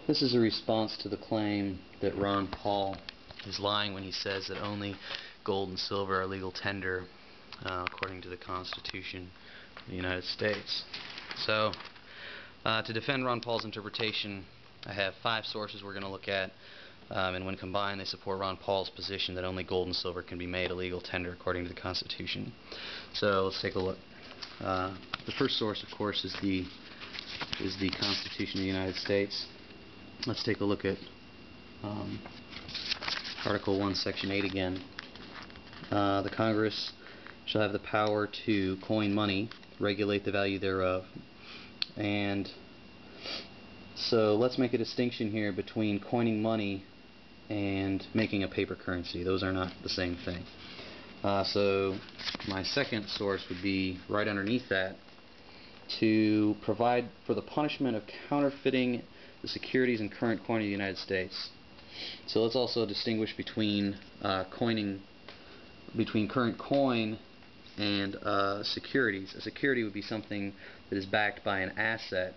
This is a response to the claim that Ron Paul is lying when he says that only gold and silver are legal tender according to the Constitution of the United States. So, to defend Ron Paul's interpretation, I have 5 sources we're going to look at, and when combined they support Ron Paul's position that only gold and silver can be made a legal tender according to the Constitution. So let's take a look. The first source, of course, is the Constitution of the United States. Let's take a look at Article 1, Section 8 again. The Congress shall have the power to coin money, regulate the value thereof. And so let's make a distinction here between coining money and making a paper currency. Those are not the same thing. So my second source would be right underneath that, to provide for the punishment of counterfeiting the securities and current coin of the United States. So let's also distinguish between current coin and securities. A security would be something that is backed by an asset.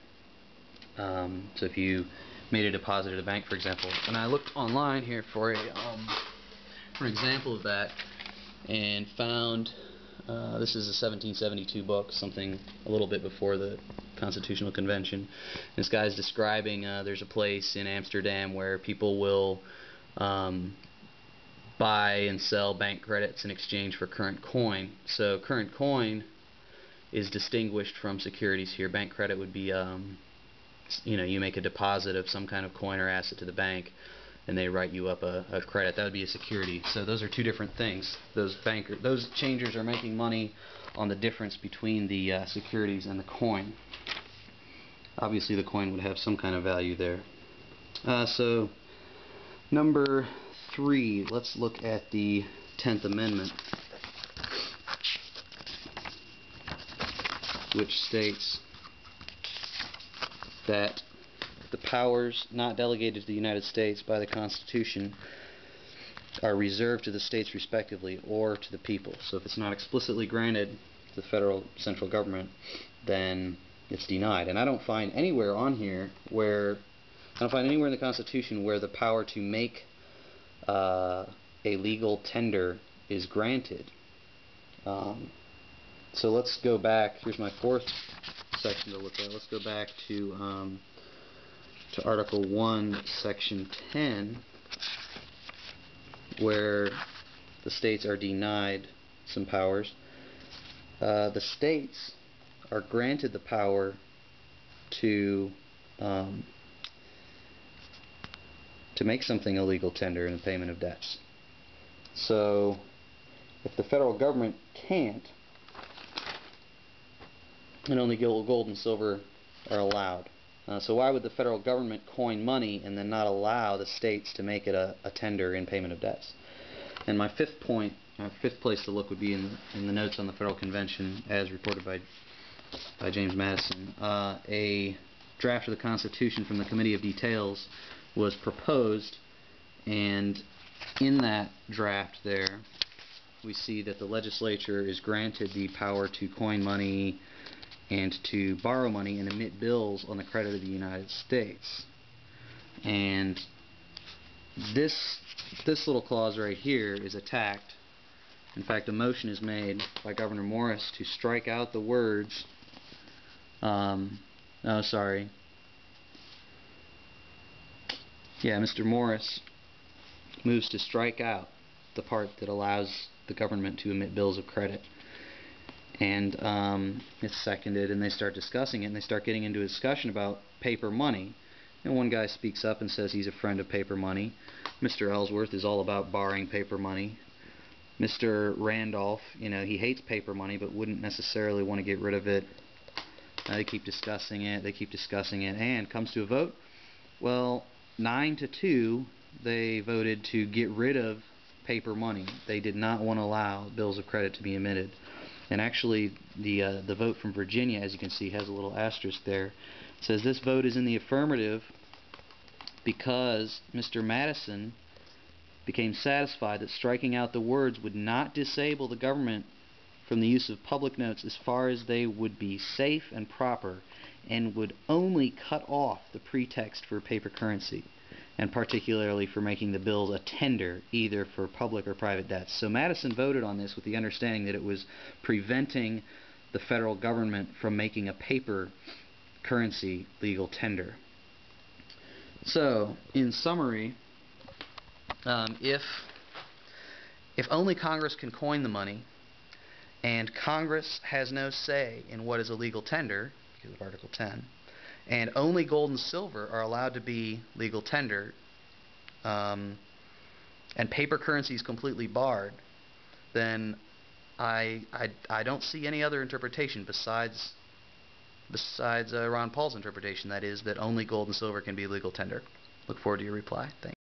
So if you made a deposit at a bank, for example, and I looked online here for an example of that, and found this is a 1772 book, something a little bit before the Constitutional Convention. This guy's describing there's a place in Amsterdam where people will buy and sell bank credits in exchange for current coin. So current coin is distinguished from securities here. Bank credit would be you make a deposit of some kind of coin or asset to the bank, and they write you up a credit. That would be a security. So those are two different things. Those changers are making money on the difference between the securities and the coin. Obviously the coin would have some kind of value there. So number 3, let's look at the 10th Amendment, which states that the powers not delegated to the United States by the Constitution are reserved to the states respectively, or to the people. So if it's not explicitly granted to the federal central government, then it's denied. And I don't find anywhere on here in the Constitution where the power to make a legal tender is granted. So let's go back. Here's my 4th section to look at. Let's go back to Article 1, Section 10, where the states are denied some powers. The states are granted the power to make something a legal tender in the payment of debts. So if the federal government can't, and only gold and silver are allowed. So why would the federal government coin money and then not allow the states to make it a tender in payment of debts? And my 5th point, 5th place to look would be in the notes on the Federal Convention as reported by James Madison. A draft of the Constitution from the Committee of Details was proposed, and in that draft there we see that the legislature is granted the power to coin money and to borrow money and emit bills on the credit of the United States. And this little clause right here is attacked. In fact, a motion is made by Governor Morris to strike out the words Mr. Morris moves to strike out the part that allows the government to emit bills of credit. And it's seconded, and they start discussing it, and they start getting into a discussion about paper money. And one guy speaks up and says he's a friend of paper money. Mr. Ellsworth is all about barring paper money. Mr. Randolph, he hates paper money but wouldn't necessarily want to get rid of it. They keep discussing it, and comes to a vote. Well, 9-2, they voted to get rid of paper money. They did not want to allow bills of credit to be emitted. And actually, the vote from Virginia, as you can see, has a little asterisk there. It says this vote is in the affirmative because Mr. Madison became satisfied that striking out the words would not disable the government from the use of public notes as far as they would be safe and proper and would only cut off the pretext for paper currency, and particularly for making the bills a tender either for public or private debts. So Madison voted on this with the understanding that it was preventing the federal government from making a paper currency legal tender. So, in summary, if only Congress can coin the money, and Congress has no say in what is a legal tender, because of Article 10, and only gold and silver are allowed to be legal tender, and paper currency is completely barred, then I don't see any other interpretation besides Ron Paul's interpretation, that is, that only gold and silver can be legal tender. Look forward to your reply. Thanks.